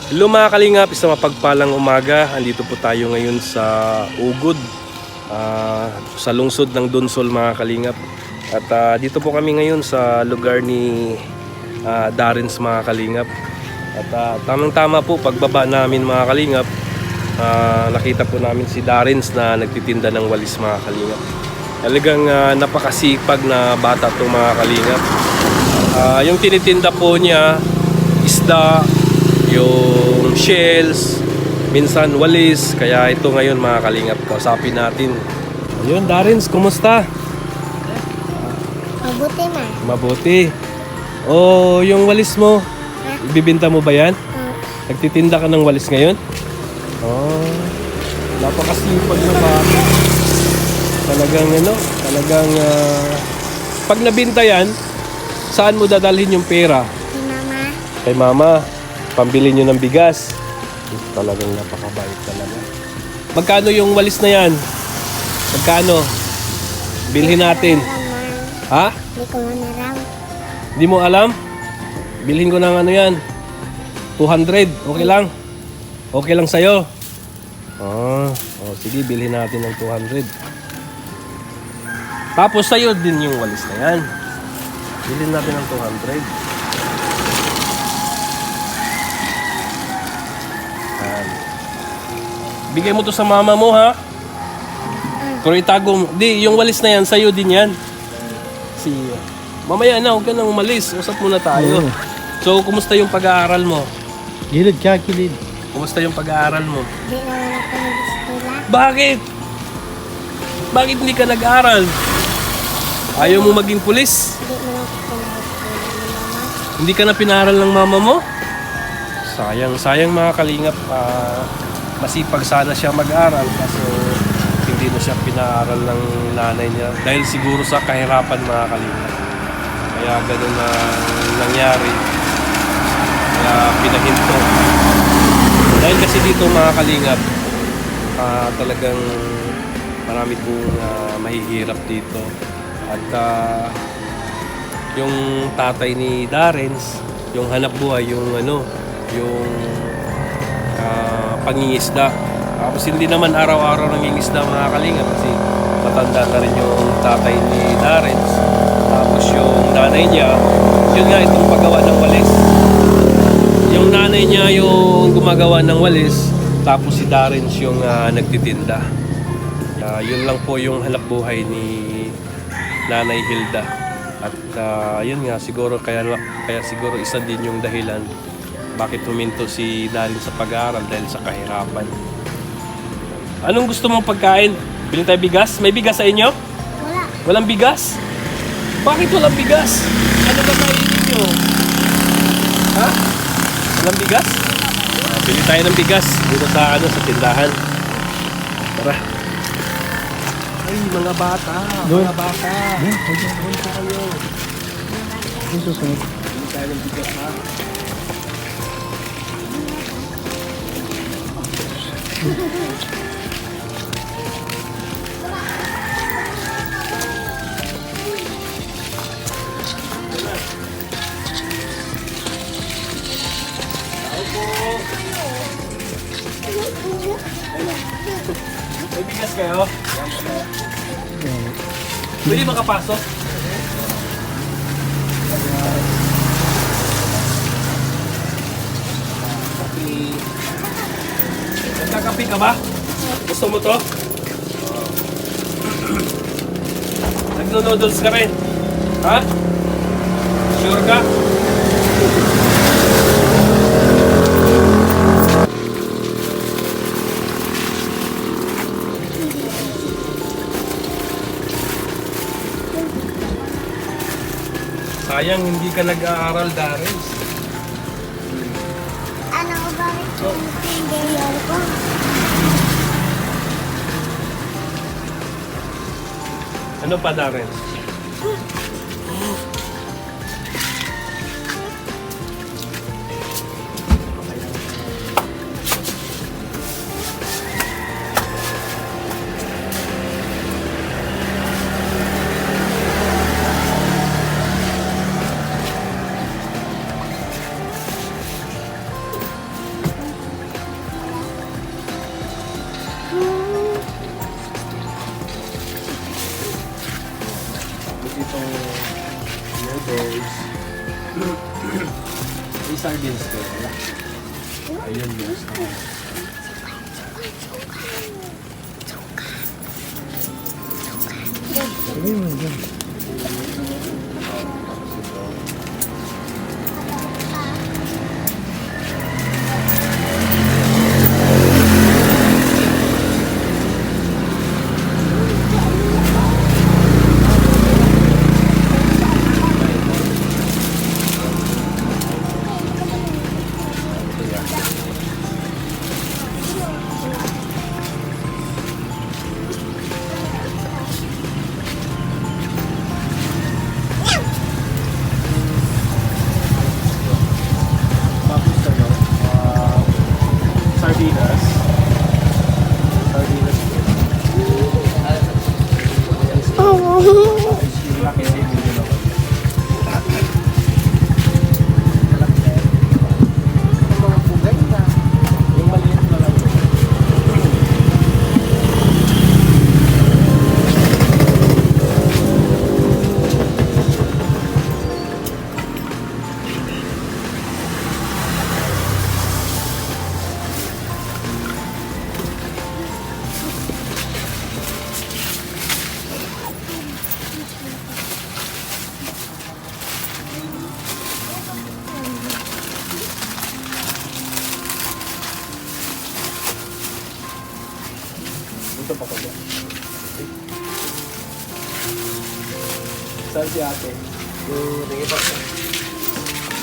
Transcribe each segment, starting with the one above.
Hello mga kalingap, isang mapagpalang umaga. Andito po tayo ngayon sa Ugod, sa lungsod ng Donsol mga kalingap. At dito po kami ngayon sa lugar ni Darrens mga kalingap. At tamang-tama po pagbaba namin mga kalingap, nakita po namin si Darrens na nagtitinda ng walis mga kalingap. Talagang napakasipag na bata to mga kalingap. Yung tinitinda po niya, isda, yung shells, minsan walis. Kaya ito ngayon mga kalingap, kausapin natin. Ayun, Darrens, kumusta? Mabuti ma. Mabuti. O yung walis mo, ibibinta mo ba yan? Nagtitinda ka ng walis ngayon? Oh, napakasipag na bata. Talagang pag nabinta yan, saan mo dadalhin yung pera? Si mama. Kay mama, pambili nyo ng bigas. Talagang napakabait talaga. Magkano yung walis na yan? Magkano? Bilhin natin. Ha? Hindi ko manaram. Hindi mo alam? Bilhin ko ng ano yan. 200. Okay lang? Okay lang sa'yo? Sige, bilhin natin ng 200. Tapos sa'yo din yung walis na yan. Bilhin natin ng 200. Bigay mo to sa mama mo, ha? Pero itago mo. Di, yung walis na yan, sa'yo din yan. Mamaya na, huwag ka nang umalis. Usap muna tayo. So, kumusta yung pag-aaral mo? Gilid ka, gilid. Kumusta yung pag-aaral mo? Hindi naman ako nag-eskwela. Bakit? Bakit hindi ka nag-aaral? Ayaw mo maging pulis? Hindi naman ako nag-eskwela ni mama. Hindi ka na pinaral ng mama mo? Sayang mga kalingap. Masipag sana siya mag-aral kasi hindi na siya pinaaral ng nanay niya dahil siguro sa kahirapan mga kalingap. Kaya ganun na nangyari. Kaya pinahinto. Dahil kasi dito mga kalingap, talagang marami pong mahihirap dito. At yung tatay ni Darrens, yung hanap buhay, yung pangingisda. Tapos hindi naman araw-araw nangingisda mga kalingap kasi matanda na rin yung tatay ni Darrens. Tapos yung nanay niya, yun nga, itong paggawa ng walis. Yung nanay niya yung gumagawa ng walis, tapos si Darrens yung nagtitinda. Yun lang po yung hanap buhay ni Nanay Hilda. At yun nga, siguro kaya siguro isa din yung dahilan bakit huminto si Darrens sa pag-aaral dahil sa kahirapan. Anong gusto mong pagkain? Bilhin tayo bigas? May bigas sa inyo? Wala. Walang bigas? Bakit walang bigas? Ano ba kainin nyo? Ha? Walang bigas? Bili tayo ng bigas dito sa tindahan. Tara. Ay, mga bata. Mga bata. Doon po kayo. Yung susunod. Bili tayo ng bigas, ha? May bigas kayo? Pwede makapasok? Nagkakape ka ba? Gusto mo to? Nagno-noodles ka rin? Ha? Sure ka? Sayang hindi ka nag-aaral, Darrens. Ano ko ba yung ko? Ano pa, Darrens? Ayun yun. Sabi mo dyan. Tapos ano, sardinas. Sardinas po. Yung laki din yung dalawa. Yung maliit na lang. Dito pa ko dyan. Saan si ate?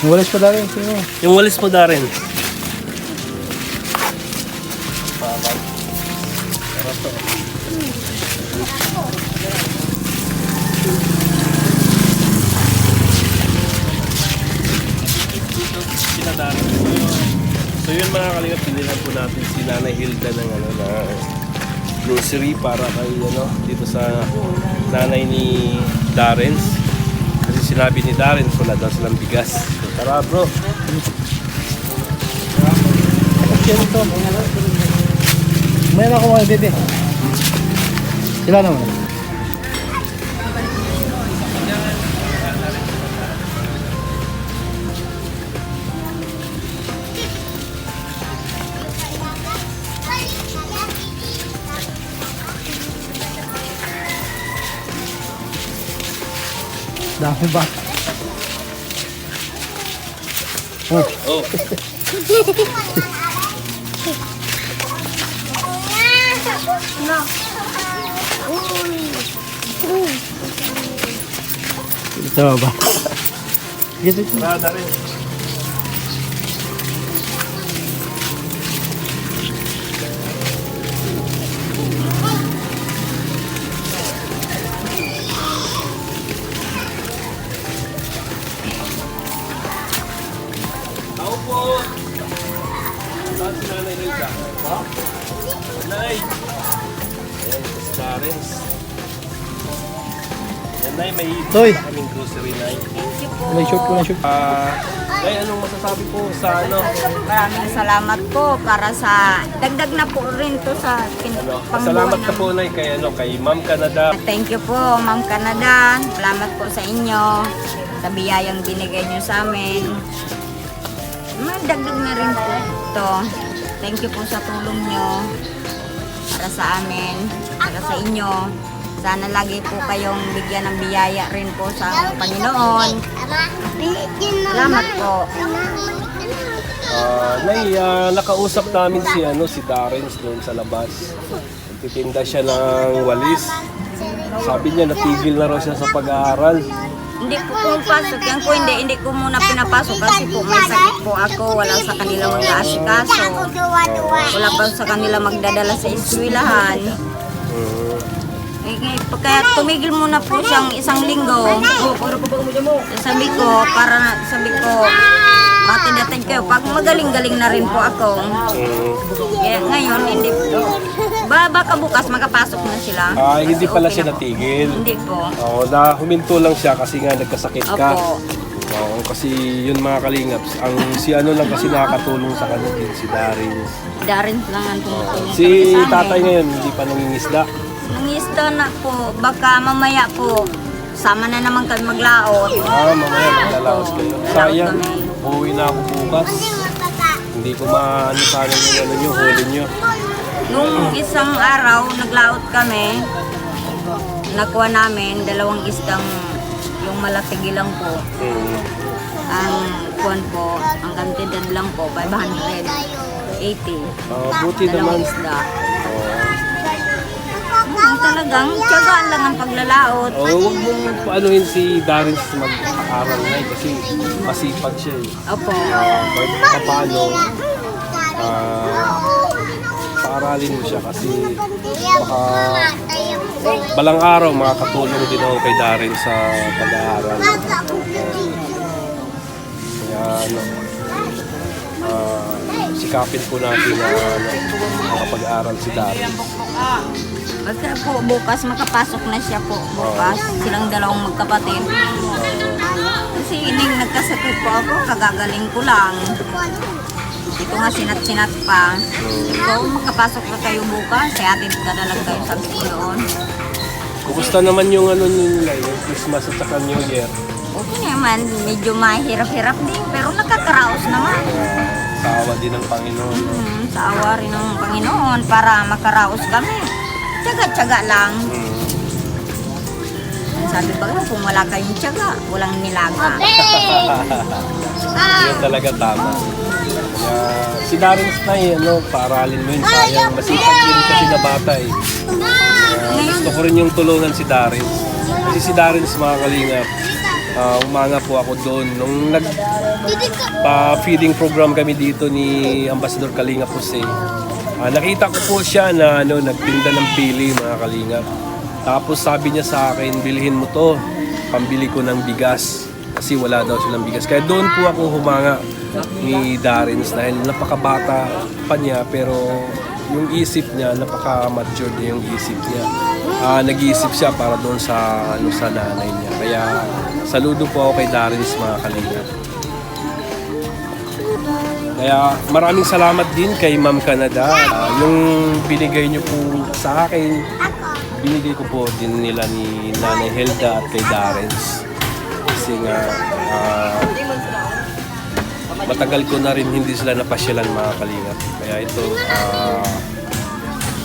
Yung walis pa dali. Sino? Yung walis mo Darren. So yun mga kalingap, pinilan po natin si Nanay Hilda ng na grocery para kay dito sa nanay ni Darren. Kasi sinabi ni Darren wala daw silang bigas. So, tara bro. Yan ito. Mayroon ako mga bebe. Sila naman. Dami ba? Oh. Oh. No. Ito ba? Ito. Tara Darren. Tao po. Saan si Nanay Hilda? Ha? Nanay. Ayan, si Darren. Yan Nay, may Toy. kaming grocery Nay. Thank you po. May shoot ko na shoot. Nay, anong masasabi po sa Maraming salamat po para sa dagdag na po rin to sa Salamat ka po Nay kay kay Ma'am Canada. Thank you po, Ma'am Canada. Salamat po sa inyo sa biyayang binigay niyo sa amin. Dagdag na rin po ito. Thank you po sa tulong niyo para sa amin, para sa inyo. Sana lagi po kayong bigyan ng biyaya rin po sa Panginoon. Salamat po. Nay, nakausap namin si Darren doon sa labas. Nagtitinda siya ng walis. Sabi niya natigil na raw siya sa pag-aaral. Hindi po pumapasok. Yan po hindi ko muna pinapasok kasi po may sakit po ako. Wala sa kanila mag-aasikaso. Wala pa sa kanila magdadala sa eskwelahan. Kaya tumigil muna po siyang isang linggo. Sabi ko, matindatid kayo. Pag magaling-galing na rin po ako. Kaya ngayon, hindi po. Baka bukas makapasok na sila. Hindi pala siya natigil. Hindi po. Huminto lang siya kasi nga nagkasakit ka. Opo. Kasi yun mga kalingaps, si lang kasi nakakatulong sa kanya din, si Darren. Darren lang ang tumutulong Si sa amin. tatay ngayon, hindi pa nangingisda. Nangisda na po. Baka mamaya po, sama na naman kami maglaot. Mamaya maglalaos kayo. Lalaos Sayang, kami. uuwi na ako bukas. Hindi ko maano sana yung ano nyo, huli nyo. Nung isang araw, naglaot kami, nakuha namin 2 isdang yung malapig lang po. Ang kuwan po, ang kantidad lang po, 580. Buti naman. Isda. Talagang tiyagaan lang ang paglalaot. Huwag mong paanuhin si Darren sa mag-aaral na kasi masipag siya eh. Opo. Kahit paano, paaralin mo siya kasi baka balang araw makakatulong din ako kay Darren sa pag-aaral. Kaya ano, sikapin po natin na makapag-aaral si Darren. Pagka po bukas, makapasok na siya po bukas. Silang 2 magkapatid. Kasi ining nagkasakit po ako, kagagaling ko lang. Ito nga sinat-sinat pa. So, makapasok na kayo bukas, kaya atid ka na lang kayo sa doon. Kumusta naman yung ano nila, yung Christmas at saka New Year? Okay naman, medyo mahirap-hirap din, pero nakakaraos naman. Sa awa din ng Panginoon. Sa awa rin ng Panginoon para makaraos kami. Tiyaga-tiyaga lang. Sabi ba kung wala kayong tiyaga, walang nilaga. Yun talaga tama. Kaya si Darren Snay, paaralin mo yun, sayang. Masipag din kasi na bata eh. Kaya gusto ko rin yung tulungan si Darren. Kasi si Darren sa mga kalingap, umanga po ako doon. Nung nagpa-feeding program kami dito ni Ambassador Kalingap Jose, nakita ko po siya na nagtinda ng pili, mga kalingap. Tapos sabi niya sa akin, bilhin mo to, pambili ko ng bigas. Kasi wala daw silang bigas. Kaya doon po ako humanga ni Darren dahil napakabata pa niya, pero yung isip niya, napaka-mature na yung isip niya. Nag-iisip siya para doon sa nanay niya. Kaya saludo po ako kay Darren, mga kalingap. Kaya maraming salamat din kay Ma'am Canada. Yung binigay niyo po sa akin, binigay ko po din nila ni Nanay Helda at kay Darren. Kasi nga, matagal ko na rin hindi sila napasyalan, mga kalingap. Kaya ito,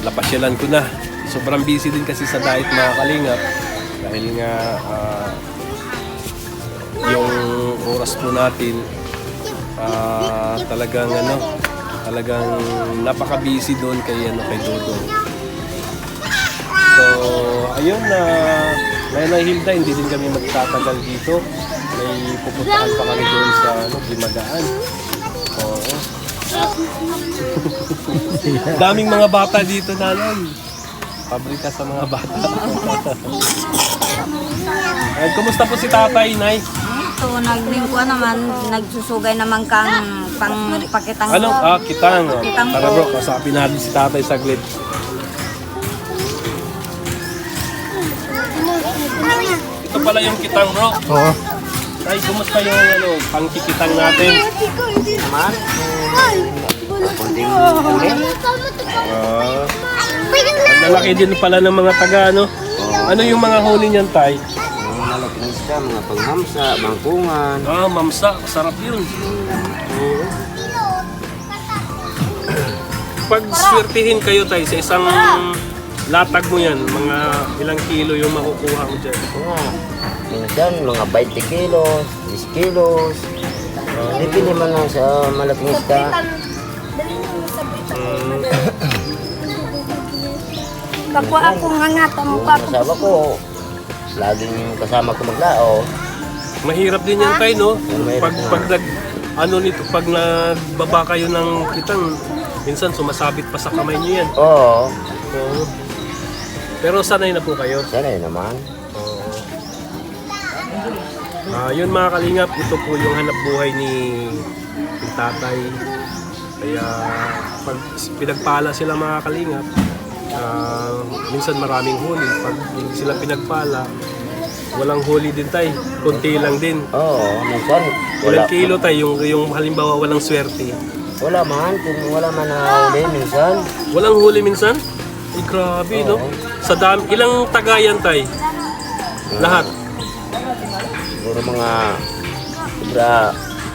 napasyalan ko na. Sobrang busy din kasi sa diet, mga kalingap. Dahil nga, yung oras po natin, talagang napaka-busy doon kay Dodong. So, ayun na Nanay Hilda, hindi din kami magtatagal dito. May pupuntahan pa kami doon sa Dimagaan. Oo. Daming mga bata dito, Nanay. Pabrika sa mga bata. Ay, kumusta po si Tatay, Nay? Ito, naglingkuan naman, nagsusugay naman kang pakitang Kitang. Kitang Tara po. bro, kasapin natin si Tatay saglit. Ito pala yung kitang, bro. Oo. Tay, kumusta yung pangkikitang natin? Naman? Ang lalaki din pala ng mga taga, no? Ano yung mga huli niyan, Tay? Mga malaking isda, mga panghamsa, bangkungan. Mamsa, sarap yun. Pag swertihin kayo, Tay, sa isang latag mo yan, mga ilang kilo yung makukuha mo dyan? Minsan, mga 20 kilos, 10 kilos. Dipili man lang sa malaking isda. Kapwa ako ngangata mo pa. Yung asawa ko, laging kasama ko maglao. Mahirap din yan, Tay, no? Mahirap Pag nagbaba kayo ng kitang, minsan sumasabit pa sa kamay niyo yan. Oo, Oo. Pero sanay na po kayo. sanay naman. Yun, mga kalingap, ito po yung hanap buhay ni Tatay. Kaya pag pinagpala sila, mga kalingap, minsan maraming huli. Pag hindi sila pinagpala, walang huli din, Tay. Kunti lang din. Oo, minsan Ilang kilo, Tay, yung halimbawa walang swerte. wala man, kung wala man na huli minsan. Walang huli minsan? Ay, grabe, no? Sa dami, ilang tagayan, Tay? Lahat. Siguro mga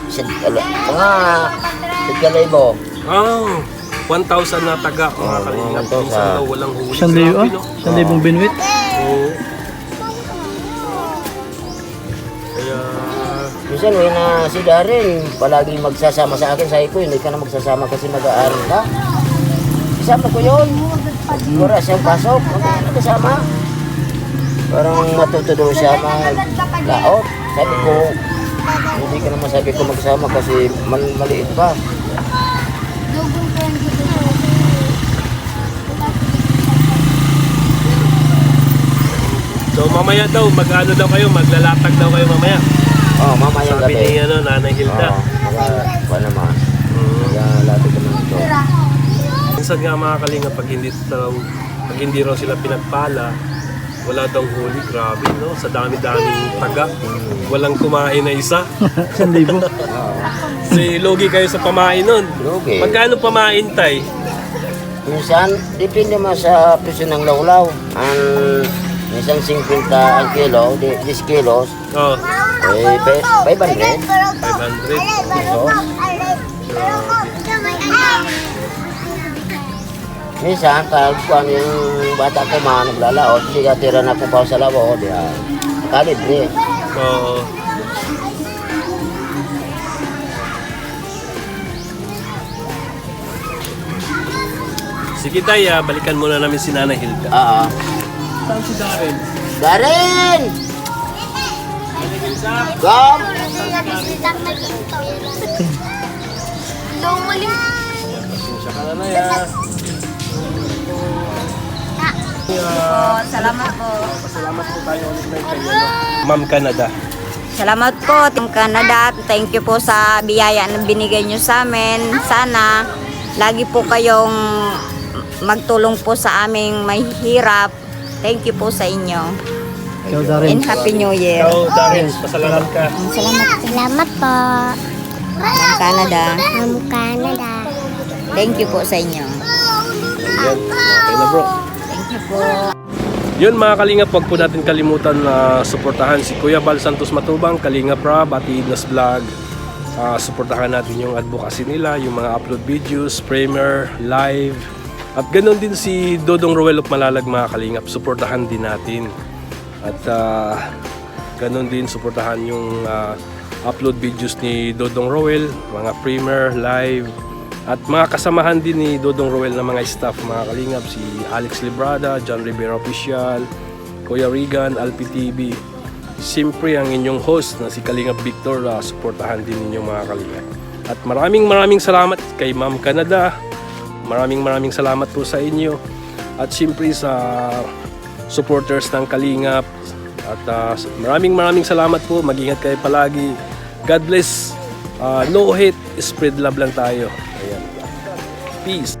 sobra, mga Tigalibo. 1,000 na taga mga Oo, kalingap. 1,000. Minsan daw walang huli. Isang libo, Grabe, no? Isang libong binwit. Oo. Kaya, Minsan, na si Darren, palagi magsasama sa akin. Sabi ko, hindi ka na magsasama kasi mag-aaral ka. Isama ko yun. Wala siyang pasok. Magkasama. Parang matutudo siya mag-laot. Sabi ko, hindi ka naman sabi ko magsama kasi maliit pa. so mamaya daw, mag-ano daw kayo, maglalatag daw kayo mamaya. Oh, mamayang Sabi gabi. ni Nanay Hilda. Pa naman. Kaya lahat naman ito. Minsan nga mga kalinga, pag hindi raw sila pinagpala, wala daw huli. Grabe, no? Sa dami-daming taga. Walang kumain na isa. Isang libo. Oo. Logi kayo sa pamain nun. Lugi. Magkano pamain, tay? Minsan, depende mo sa presyo ng lawlaw. Minsan 50 ang kilo, 10 kilos, Oh, 500. 500. So, minsan, pag kung yung bata ko naglalaot, sige tira na po pa sa lawa, di kalibre. Oo. Sige tay, balikan muna namin si Nanay Hilda. Saan si Darren? Darren! Kom! Pasensya ka na na ya. Salamat po. Pasalamat po tayo ulit na kayo. Ma'am Canada. Salamat po, Team Canada. Thank you po sa biyaya na binigay nyo sa amin. Sana lagi po kayong magtulong po sa aming may hirap. Thank you po sa inyo. Ikaw, Darren. And Happy New Year. Ikaw, Darren, pasalamat ka. Salamat po. Team Canada. Ma'am Canada. Thank you po sa inyo. Ayan, okay na bro. Thank you po. Yun mga Kalingap, huwag po natin kalimutan na suportahan si Kuya Bal Santos Matubang, Kalingap Rab, at Inas Vlog. Suportahan natin yung advocacy nila, yung mga upload videos, Premier, live. At ganoon din si Dodong Roel of Malalag mga Kalingap, suportahan din natin. At ganoon din suportahan yung upload videos ni Dodong Roel, mga Premier, live. At mga kasamahan din ni Dodong Roel na mga staff mga Kalingap, si Alex Librada, John Rivera Official, Kuya Regan, Alpi TV. Siyempre ang inyong host na si Kalingap Victor, suportahan din ninyo mga Kalingap. At maraming salamat kay Ma'am Canada. Maraming salamat po sa inyo. At siyempre sa supporters ng Kalingap. At maraming salamat po. Mag-ingat kayo palagi. God bless. No hate, spread love lang tayo. Ayan. Peace.